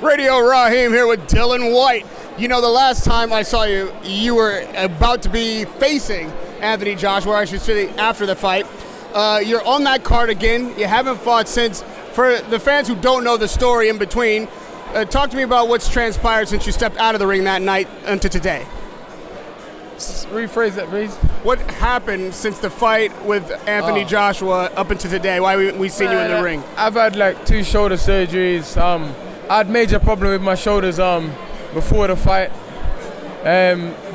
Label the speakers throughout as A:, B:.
A: Radio Raheem here with Dylan White. You know, the last time I saw you, you were about to be facing Anthony Joshua, I should say, after the fight. You're on that card again. You haven't fought since. For the fans who don't know the story in between, talk to me about what's transpired since you stepped out of the ring that night until today.
B: Rephrase that, please.
A: What happened since the fight with Anthony Joshua up until today? Why we seen you in the ring?
B: I've had like 2 shoulder surgeries. I had major problem with my shoulders before the fight.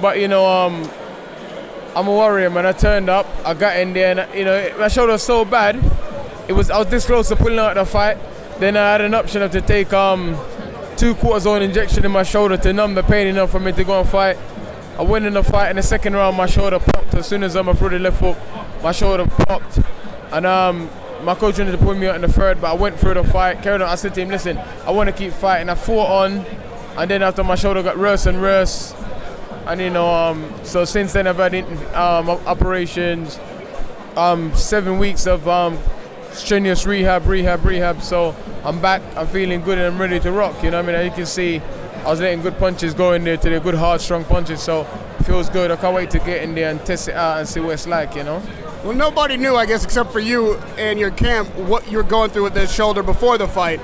B: But you know, I'm a warrior, man. I turned up, I got in there, and you know, my shoulder was so bad. I was this close to pulling out the fight. Then I had an option of to take 2 cortisone injection in my shoulder to numb the pain enough for me to go and fight. I went in the fight. In the second round, my shoulder popped. As soon as I threw the left hook, my shoulder popped. And my coach wanted to pull me out in the third, but I went through the fight, carried on. I said to him, listen, I want to keep fighting. I fought on, and then after my shoulder got worse and worse. And you know, so since then I've had operations, 7 weeks of strenuous rehab. So I'm back, I'm feeling good, and I'm ready to rock. You know what I mean? As you can see, I was letting good punches go in there today, good hard strong punches, so it feels good. I can't wait to get in there and test it out and see what it's like, you know?
A: Well, nobody knew, I guess, except for you and your camp, what you were going through with the shoulder before the fight.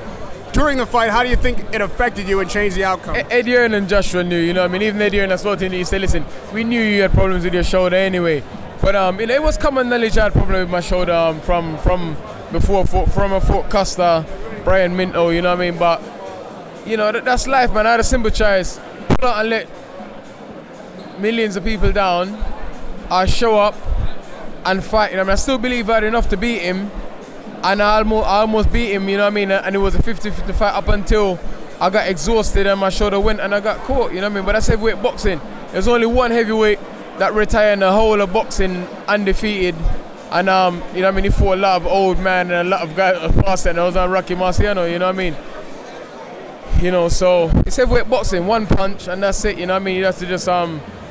A: During the fight, how do you think it affected you and changed the outcome?
B: Adrian and Joshua knew, you know what I mean? Even Adrian, I spoke to him, he said, listen, we knew you had problems with your shoulder anyway. But you know, it was common knowledge I had problem with my shoulder from before, from a Fort Custer, Brian Minto, you know what I mean? But you know, that's life, man. I had a simple choice. Pull out and let millions of people down. I show up and fight. You know, I mean, I still believe I had enough to beat him. And I almost beat him, you know what I mean? And it was a 50-50 fight up until I got exhausted and my shoulder went and I got caught, you know what I mean? But that's heavyweight boxing. There's only one heavyweight that retired in the whole of boxing undefeated. And, you know what I mean? He fought a lot of old men and a lot of guys past that. And I was on Rocky Marciano, you know what I mean? You know, so it's heavyweight boxing, one punch, and that's it. You know what I mean? You have to just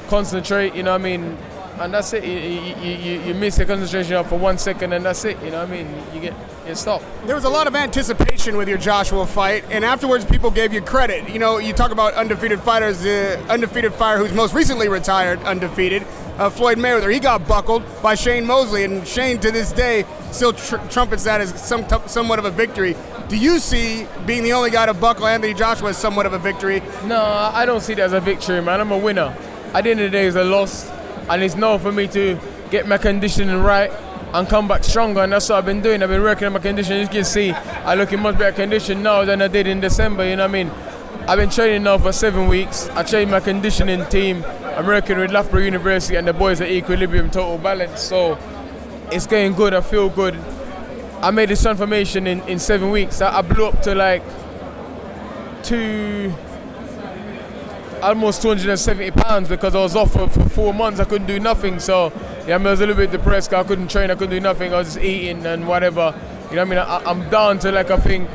B: concentrate. You know what I mean? And that's it. You miss your concentration up for 1 second, and that's it. You know what I mean? You stop.
A: There was a lot of anticipation with your Joshua fight, and afterwards people gave you credit. You know, you talk about undefeated fighters. The undefeated fighter who's most recently retired undefeated, Floyd Mayweather. He got buckled by Shane Mosley, and Shane to this day still trumpets that as somewhat of a victory. Do you see being the only guy to buckle Anthony Joshua as somewhat of a victory?
B: No, I don't see that as a victory, man. I'm a winner. At the end of the day, it's a loss, and it's no for me to get my conditioning right and come back stronger, and that's what I've been doing. I've been working on my conditioning. You can see I look in much better condition now than I did in December, you know what I mean? I've been training now for 7 weeks. I trained my conditioning team. I'm working with Loughborough University, and the boys at Equilibrium Total Balance, so it's going good. I feel good. I made this transformation in 7 weeks. I blew up to like almost 270 pounds because I was off for 4 months. I couldn't do nothing. So yeah, I was a little bit depressed. I couldn't train. I couldn't do nothing. I was just eating and whatever. You know what I mean? I'm down to like, I think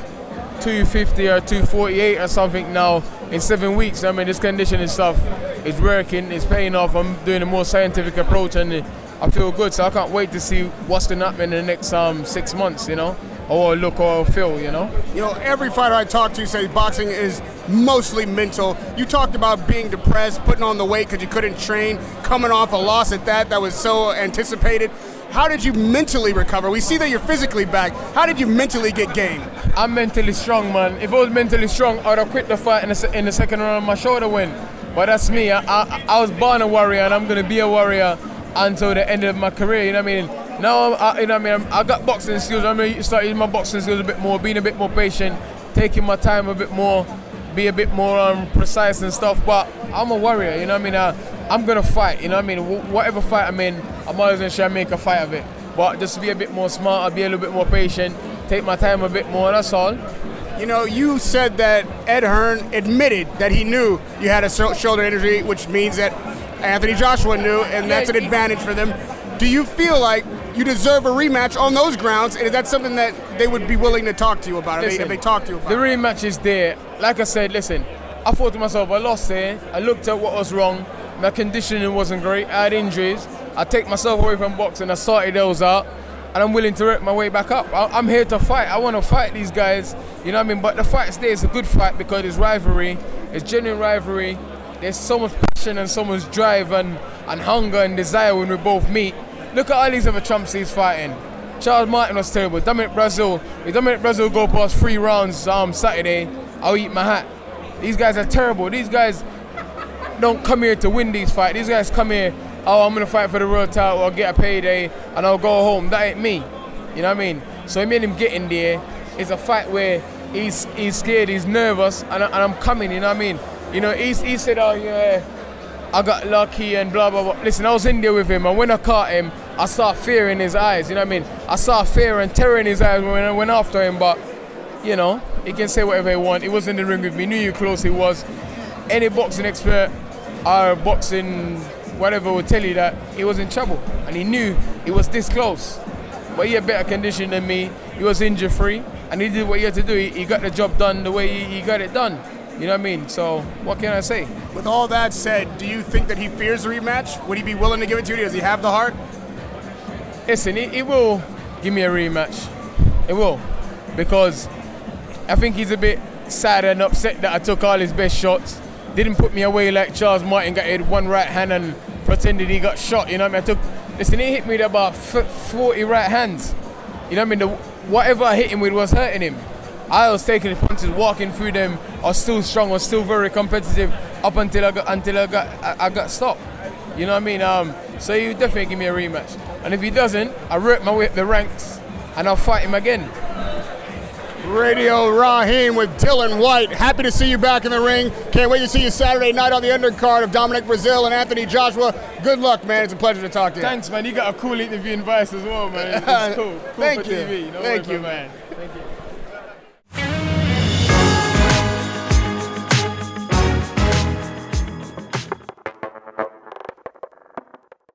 B: 250 or 248 or something now in 7 weeks. I mean, this conditioning stuff is working. It's paying off. I'm doing a more scientific approach, and I feel good, so I can't wait to see what's going to happen in the next 6 months, you know, or look or feel, you know.
A: You know, every fighter I talk to says boxing is mostly mental. You talked about being depressed, putting on the weight because you couldn't train, coming off a loss at that was so anticipated. How did you mentally recover? We see that you're physically back. How did you mentally get game?
B: I'm mentally strong, man. If I was mentally strong, I'd have quit the fight in the second round. My shoulder went. But that's me. I was born a warrior, and I'm going to be a warrior until the end of my career, you know what I mean? Now, you know what I mean, I got boxing skills. I'm going to start using my boxing skills a bit more, being a bit more patient, taking my time a bit more, be a bit more precise and stuff. But I'm a warrior, you know what I mean? I'm going to fight, you know what I mean? Whatever fight I'm in, I'm always going to try and make a fight of it. But just to be a bit more smart, I'll be a little bit more patient, take my time a bit more, that's all.
A: You know, you said that Ed Hearn admitted that he knew you had a shoulder injury, which means that Anthony Joshua knew, and that's an advantage for them. Do you feel like you deserve a rematch on those grounds, and is that something that they would be willing to talk to you about, if they talk to you about?
B: The rematch is there. Like I said, listen, I thought to myself, I lost there, I looked at what was wrong, my conditioning wasn't great, I had injuries, I take myself away from boxing, I sorted those out, and I'm willing to work my way back up. I'm here to fight. I want to fight these guys, you know what I mean? But the fight's there. It's a good fight because it's rivalry. It's genuine rivalry. There's so much passion and so much drive and hunger and desire when we both meet. Look at all these other champs he's fighting. Charles Martin was terrible. Dominic Brazil go past 3 rounds Saturday, I'll eat my hat. These guys are terrible. These guys don't come here to win these fights. These guys come here, oh, I'm going to fight for the world title, I'll get a payday, and I'll go home. That ain't me. You know what I mean? So it made him get in there. It's a fight where he's scared, he's nervous, and I'm coming, you know what I mean? You know, he said, oh, yeah, I got lucky and blah, blah, blah. Listen, I was in there with him, and when I caught him, I saw fear in his eyes, you know what I mean? I saw fear and terror in his eyes when I went after him, but, you know, he can say whatever he wants. He was in the ring with me, knew how close he was. Any boxing expert or boxing whatever will tell you that he was in trouble, and he knew he was this close. But he had better condition than me, he was injury-free, and he did what he had to do. He got the job done the way he got it done. You know what I mean? So, what can I say?
A: With all that said, do you think that he fears the rematch? Would he be willing to give it to you? Does he have the heart?
B: Listen, he will give me a rematch. It will. Because I think he's a bit sad and upset that I took all his best shots. Didn't put me away like Charles Martin got hit one right hand and pretended he got shot. You know what I mean? Listen, he hit me with about 40 right hands. You know what I mean? Whatever I hit him with was hurting him. I was taking the punches, walking through them. I was still strong, I was still very competitive up until I got stopped. You know what I mean? So he would definitely give me a rematch. And if he doesn't, I work my way up the ranks and I'll fight him again.
A: Radio Raheem with Dillian Whyte. Happy to see you back in the ring. Can't wait to see you Saturday night on the undercard of Dominic Brazil and Anthony Joshua. Good luck, man. It's a pleasure to talk to you.
B: Thanks, man. You got a cool interview in Vice as well, man. It's cool. Cool
A: Thank
B: for
A: you.
B: TV.
A: Thank you, man.
B: Thank you.